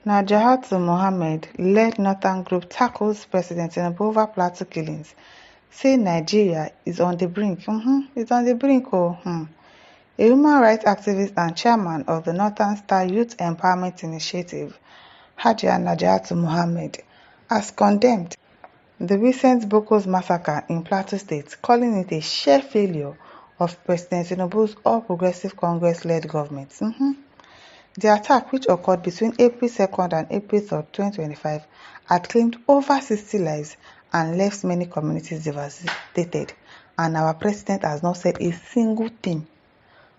Naja'Atu led Northern Group tackles President Tinubu over Plateau killings, say Nigeria is on the brink. It's on the brink. A human rights activist and chairman of the Northern Star Youth Empowerment Initiative, Naja'Atu has condemned the recent Boko's massacre in Plateau State, calling it a sheer failure of President Tinubu's All Progressive Congress-led government. The attack, which occurred between April 2nd and April 3rd, 2025, had claimed over 60 lives and left many communities devastated, and our president has not said a single thing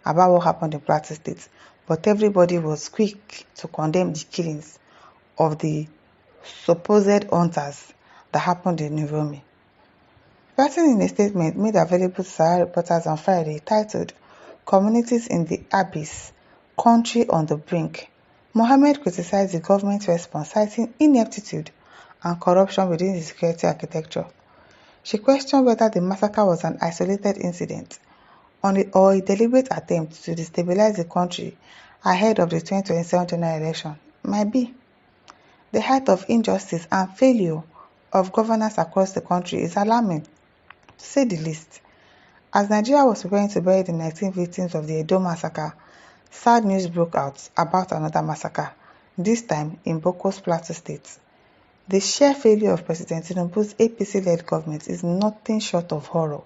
about what happened in Plateau State, but everybody was quick to condemn the killings of the supposed hunters that happened in Nivomi. Writing in a statement made available to Sahara reporters on Friday titled "Communities in the Abyss, Country on the Brink," Mohammed criticized the government's response, citing ineptitude and corruption within the security architecture. She questioned whether the massacre was an isolated incident or a deliberate attempt to destabilize the country ahead of the 2027 general election. Might be. The height of injustice and failure of governance across the country is alarming, to say the least. As Nigeria was preparing to bury the 19 victims of the Edo massacre, sad news broke out about another massacre, this time in Boko's Plateau State. The sheer failure of President Tinubu's APC-led government is nothing short of horror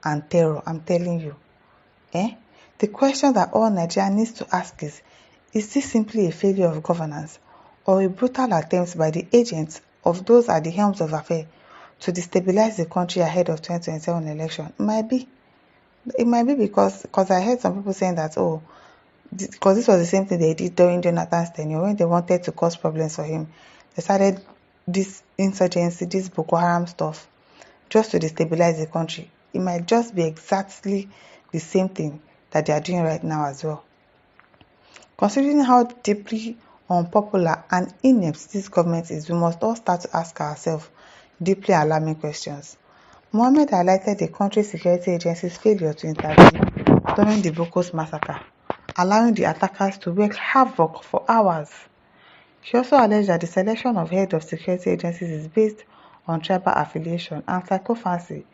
and terror, I'm telling you. The question that all Nigeria needs to ask is this simply a failure of governance or a brutal attempt by the agents of those at the helms of affairs to destabilize the country ahead of 2027 election? It might be because I heard some people saying that, because this was the same thing they did during Jonathan's tenure when they wanted to cause problems for him. They started this insurgency, this Boko Haram stuff, just to destabilize the country. It might just be exactly the same thing that they are doing right now as well. Considering how deeply unpopular and inept this government is, we must all start to ask ourselves deeply alarming questions. Mohammed highlighted the country's security agency's failure to intervene during the Boko's massacre, allowing the attackers to wreak havoc for hours. She also alleged that the selection of head of security agencies is based on tribal affiliation and psychophancy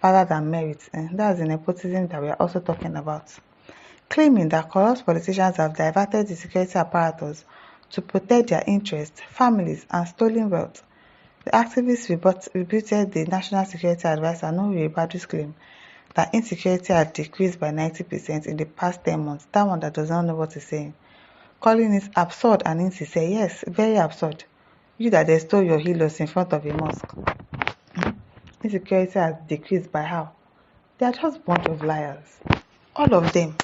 rather than merit, and that's the nepotism that we are also talking about. Claiming that corrupt politicians have diverted the security apparatus to protect their interests, families, and stolen wealth, the activists rebutted the National Security Advisor Nuhu Ibadu's claim that insecurity had decreased by 90% in the past 10 months. That one that does not know what he's saying. Calling it absurd and insincere. Yes, very absurd. You that they stole your healers in front of a mosque. Insecurity has decreased by how? They are just a bunch of liars. All of them.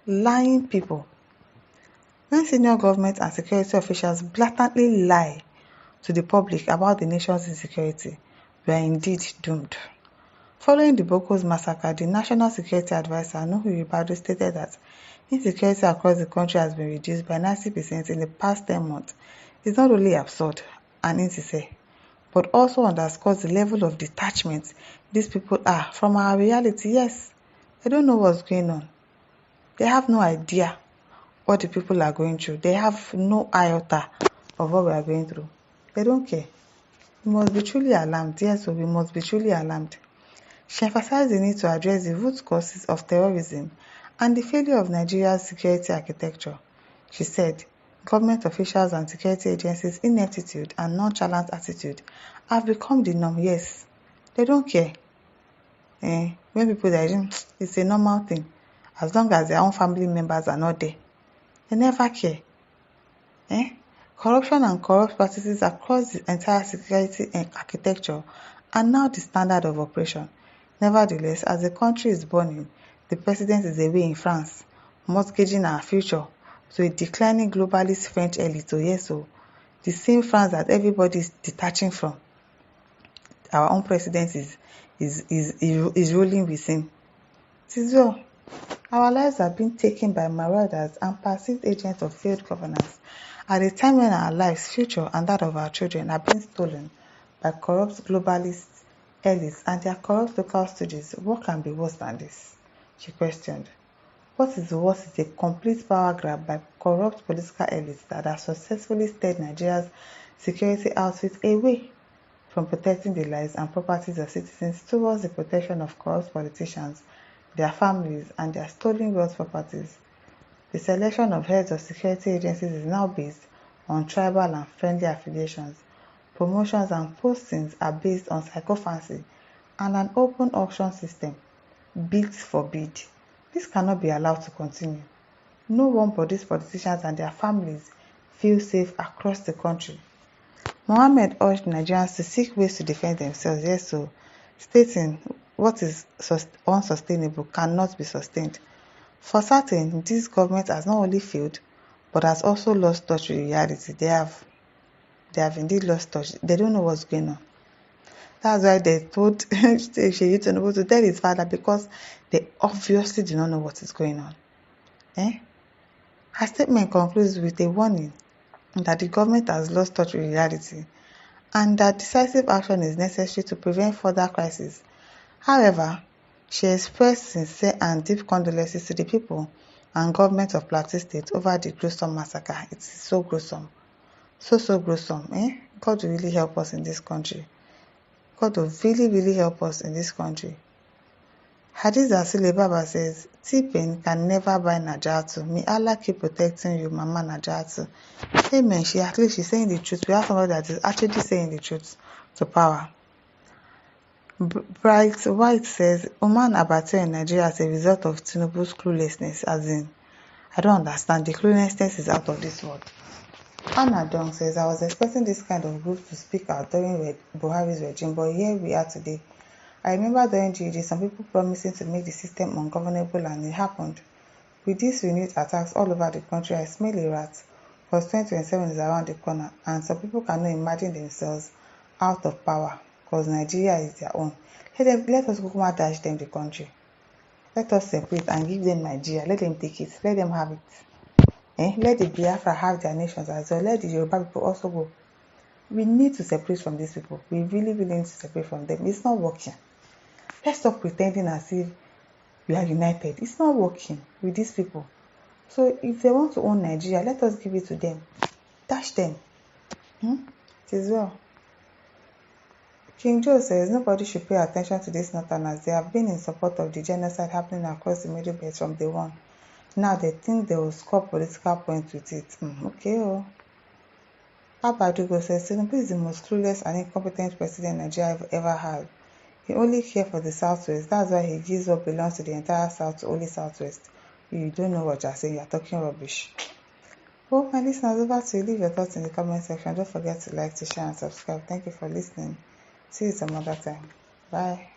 Lying people. When senior government and security officials blatantly lie to the public about the nation's insecurity, we are indeed doomed. Following the Boko's massacre, the National Security Advisor Nuhu Ibadu stated that insecurity across the country has been reduced by 90% in the past 10 months. It's not only absurd and insincere, but also underscores the level of detachment these people are from our reality. Yes, they don't know what's going on. They have no idea what the people are going through. They have no iota of what we are going through. They don't care. We must be truly alarmed. Yes, we must be truly alarmed. She emphasized the need to address the root causes of terrorism and the failure of Nigeria's security architecture. She said, government officials and security agencies' ineptitude and nonchalant attitude have become the norm. Yes, they don't care. When people die, it's a normal thing. As long as their own family members are not there, they never care. Corruption and corrupt practices across the entire security architecture are now the standard of operation. Nevertheless, as the country is burning, the president is away in France, mortgaging our future to a declining globalist French elite. The same France that everybody is detaching from. Our own president is ruling with him. It is well. Our lives are being taken by marauders and perceived agents of failed governance at a time when our lives, future, and that of our children are being stolen by corrupt globalist elites and their corrupt local stooges. What can be worse than this? She questioned. What is worse is a complete power grab by corrupt political elites that have successfully steered Nigeria's security outfit away from protecting the lives and properties of citizens towards the protection of corrupt politicians, their families, and their stolen wealth properties. The selection of heads of security agencies is now based on tribal and friendly affiliations. Promotions and postings are based on sycophancy and an open auction system, bid for bid. This cannot be allowed to continue. No one but these politicians and their families feel safe across the country. Mohammed urged Nigerians to seek ways to defend themselves, yes, so stating what is unsustainable cannot be sustained. For certain, this government has not only failed, but has also lost touch with reality. They have indeed lost touch. They don't know what's going on. That's why they told Tinubu to tell his father, because they obviously do not know what is going on. Her statement concludes with a warning that the government has lost touch with reality and that decisive action is necessary to prevent further crises. However, she expressed sincere and deep condolences to the people and government of Plateau State over the gruesome massacre. It is so gruesome. So gruesome. God will really help us in this country. God will really, really help us in this country. Hadiza Asile Baba says, T-Pain can never buy Naja'Atu. May Allah keep protecting you, Mama Naja'Atu. Amen. At least she's saying the truth. We have somebody that is actually saying the truth to power. Bright White says, Oman Abattoir in Nigeria as a result of Tinubu's cluelessness. As in, I don't understand. The cluelessness is out of this world. Anna Dong says, I was expecting this kind of group to speak out during Buhari's regime, but here we are today. I remember during GED, some people promising to make the system ungovernable, and it happened. With these renewed attacks all over the country, I smell a rat, because 2027 is around the corner, and some people cannot imagine themselves out of power, because Nigeria is their own. Let us go dash them the country. Let us separate and give them Nigeria. Let them take it. Let them have it. Let the Biafra have their nations as well. Let the Yoruba people also go. We need to separate from these people. We really, really need to separate from them. It's not working. Let's stop pretending as if we are united. It's not working with these people. So if they want to own Nigeria, let us give it to them. Dash them. It is well. King Joe says nobody should pay attention to these northerners. They have been in support of the genocide happening across the Middle Belt from day one. Now they think they will score political points with it. Okay. Abadugo says Tinubu is the most clueless and incompetent president Nigeria ever had. He only cares for the Southwest. That's why he gives what belongs to the entire South to only Southwest. You don't know what you're saying. You're talking rubbish. Well, my listeners, over to you. Leave your thoughts in the comment section. Don't forget to like, to share, and subscribe. Thank you for listening. See you some other time. Bye.